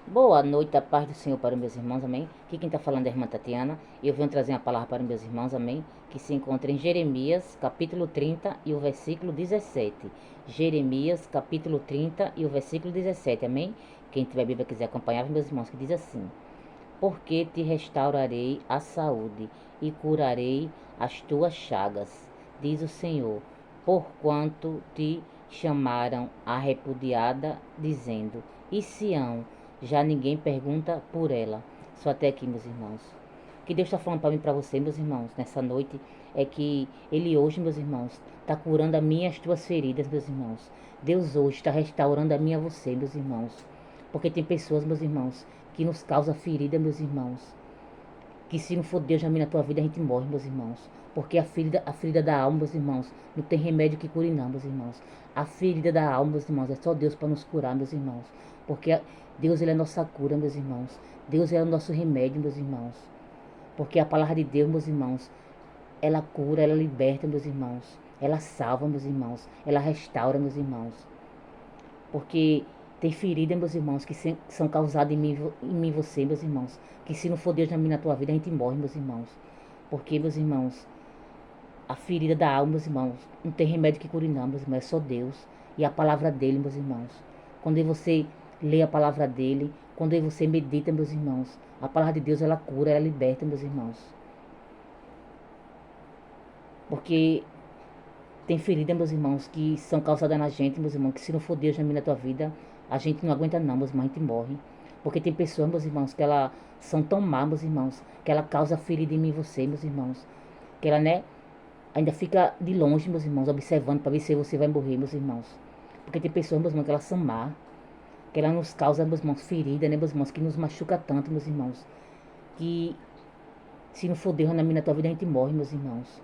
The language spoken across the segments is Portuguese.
Boa noite, a paz do Senhor para os meus irmãos, amém? Aqui quem está falando é a irmã Tatiana. E eu venho trazer uma palavra para os meus irmãos, amém? Que se encontra em Jeremias, capítulo 30 e o versículo 17. Jeremias, capítulo 30 e o versículo 17, amém? Quem tiver Bíblia quiser acompanhar, meus irmãos, que diz assim: Porque te restaurarei a saúde e curarei as tuas chagas, diz o Senhor, porquanto te chamaram a repudiada, dizendo: E Sião, já ninguém pergunta por ela. Só até aqui, meus irmãos. O que Deus está falando para mim e para você, meus irmãos, nessa noite, é que Ele hoje, meus irmãos, está curando a minha e as tuas feridas, meus irmãos. Deus hoje está restaurando a minha e a você, meus irmãos. Porque tem pessoas, meus irmãos, que nos causa ferida, meus irmãos. Que se não for Deus na minha tua vida, a gente morre, meus irmãos. Porque a ferida da alma, meus irmãos, não tem remédio que cure não, meus irmãos. A ferida da alma, meus irmãos, é só Deus para nos curar, meus irmãos. Porque Deus, Ele é a nossa cura, meus irmãos. Deus é o nosso remédio, meus irmãos. Porque a palavra de Deus, meus irmãos, ela cura, ela liberta, meus irmãos. Ela salva, meus irmãos. Ela restaura, meus irmãos. Porque tem ferida, meus irmãos, que são causadas em mim e você, meus irmãos. Que se não for Deus na minha na tua vida, a gente morre, meus irmãos. Porque, meus irmãos, a ferida da alma, meus irmãos, não tem remédio que cure não, meus irmãos. É só Deus. E a palavra dele, meus irmãos. Quando você lê a palavra dele, quando você medita, meus irmãos, a palavra de Deus, ela cura, ela liberta, meus irmãos. Porque tem ferida, meus irmãos, que são causadas na gente, meus irmãos, que se não for Deus na minha na tua vida, a gente não aguenta não, meus irmãos, a gente morre. Porque tem pessoas, meus irmãos, que elas são tão más, meus irmãos, que ela causa ferida em mim e você, meus irmãos. Que ela, né, ainda fica de longe, meus irmãos, observando para ver se você vai morrer, meus irmãos. Porque tem pessoas, meus irmãos, que elas são más, que ela nos causa, meus irmãos, ferida, né, meus irmãos, que nos machuca tanto, meus irmãos. Que se não for Deus na minha na tua vida, a gente morre, meus irmãos.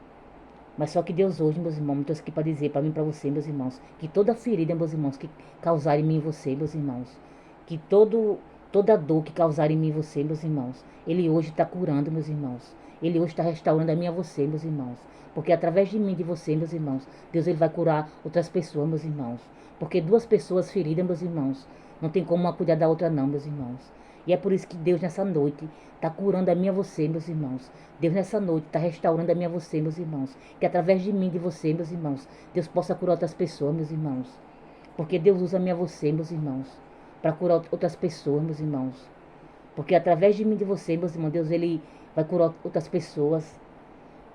Mas só que Deus hoje, meus irmãos, me trouxe aqui para dizer, para mim e para você, meus irmãos, que toda ferida, meus irmãos, que causar em mim e você, meus irmãos, que toda dor que causar em mim e você, meus irmãos, Ele hoje está curando, meus irmãos. Ele hoje está restaurando a minha e você, meus irmãos. Porque através de mim e de você, meus irmãos, Deus ele vai curar outras pessoas, meus irmãos. Porque duas pessoas feridas, meus irmãos, não tem como uma cuidar da outra não, meus irmãos. E é por isso que Deus nessa noite está curando a minha e você, meus irmãos. Deus nessa noite está restaurando a minha e você, meus irmãos. Que através de mim e de você, meus irmãos, Deus possa curar outras pessoas, meus irmãos. Porque Deus usa a minha e você, meus irmãos, para curar outras pessoas, meus irmãos. Porque através de mim e de você, meus irmãos, Deus ele vai curar outras pessoas.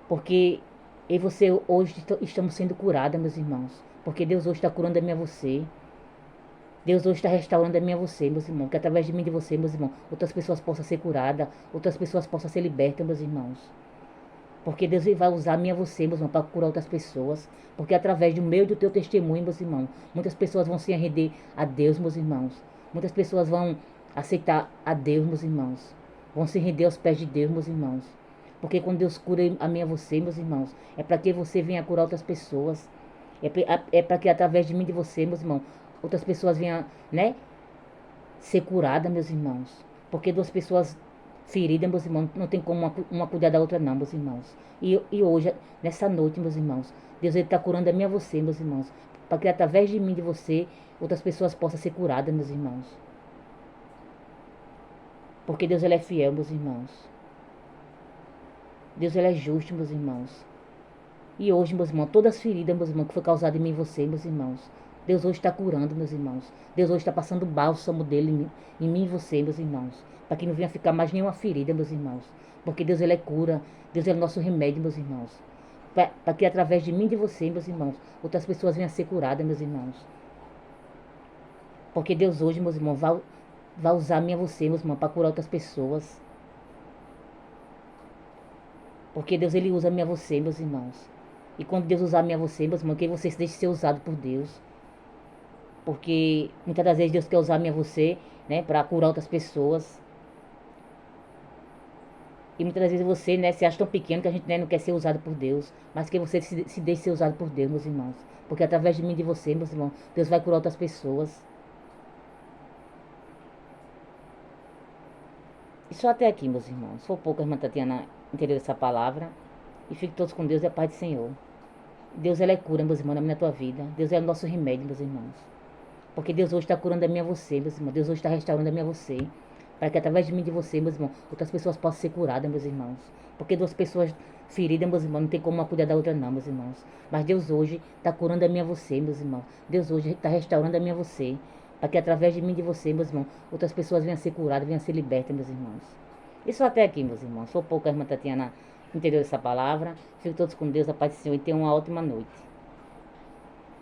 Porque eu e você hoje estamos sendo curadas, meus irmãos. Porque Deus hoje está curando a minha e você. Deus hoje está restaurando a mim e a você, meus irmãos. Que através de mim e de você, meus irmãos, outras pessoas possam ser curadas, outras pessoas possam ser libertas, meus irmãos. Porque Deus vai usar a mim e a você, meus irmãos, para curar outras pessoas. Porque através do meu e do teu testemunho, meus irmãos, muitas pessoas vão se render a Deus, meus irmãos. Muitas pessoas vão aceitar a Deus, meus irmãos. Vão se render aos pés de Deus, meus irmãos. Porque quando Deus cura a mim e a você, meus irmãos, é para que você venha curar outras pessoas. É para que através de mim e de você, meus irmãos, outras pessoas venham, né, ser curadas, meus irmãos. Porque duas pessoas feridas, meus irmãos, não tem como uma cuidar da outra não, meus irmãos. E hoje, nessa noite, meus irmãos, Deus está curando a mim e a você, meus irmãos. Para que através de mim e de você, outras pessoas possam ser curadas, meus irmãos. Porque Deus ele é fiel, meus irmãos. Deus ele é justo, meus irmãos. E hoje, meus irmãos, todas as feridas, meus irmãos, que foi causada em mim e você, meus irmãos. Deus hoje está curando, meus irmãos. Deus hoje está passando o bálsamo dele em mim e você, meus irmãos. Para que não venha ficar mais nenhuma ferida, meus irmãos. Porque Deus ele é cura. Deus é o nosso remédio, meus irmãos. Para que através de mim e de você, meus irmãos, outras pessoas venham a ser curadas, meus irmãos. Porque Deus hoje, meus irmãos, vai usar a mim e você, meus irmãos, para curar outras pessoas. Porque Deus ele usa a mim e você, meus irmãos. E quando Deus usar a mim e você, meus irmãos, que você se deixe ser usado por Deus. Porque muitas das vezes Deus quer usar a mim e você, né, para curar outras pessoas. E muitas das vezes você, né, se acha tão pequeno que a gente, né, não quer ser usado por Deus. Mas que você se deixe ser usado por Deus, meus irmãos. Porque através de mim e de você, meus irmãos, Deus vai curar outras pessoas. E só até aqui, meus irmãos. Se for pouco, a irmã Tatiana entendeu essa palavra. E fique todos com Deus e a paz do Senhor. Deus ela é cura, meus irmãos, na minha tua vida. Deus é o nosso remédio, meus irmãos. Porque Deus hoje está curando a mim e a você, meus irmãos. Deus hoje está restaurando a mim e a você. Para que através de mim e de você, meus irmãos, outras pessoas possam ser curadas, meus irmãos. Porque duas pessoas feridas, meus irmãos, não tem como uma cuidar da outra não, meus irmãos. Mas Deus hoje está curando a mim e a você, meus irmãos. Deus hoje está restaurando a mim e a você. Para que através de mim e de você, meus irmãos, outras pessoas venham a ser curadas, venham a ser libertas, meus irmãos. Isso até aqui, meus irmãos. Sou pouca, a irmã Tatiana entendeu essa palavra. Fiquem todos com Deus, a paz do Senhor e tenham uma ótima noite.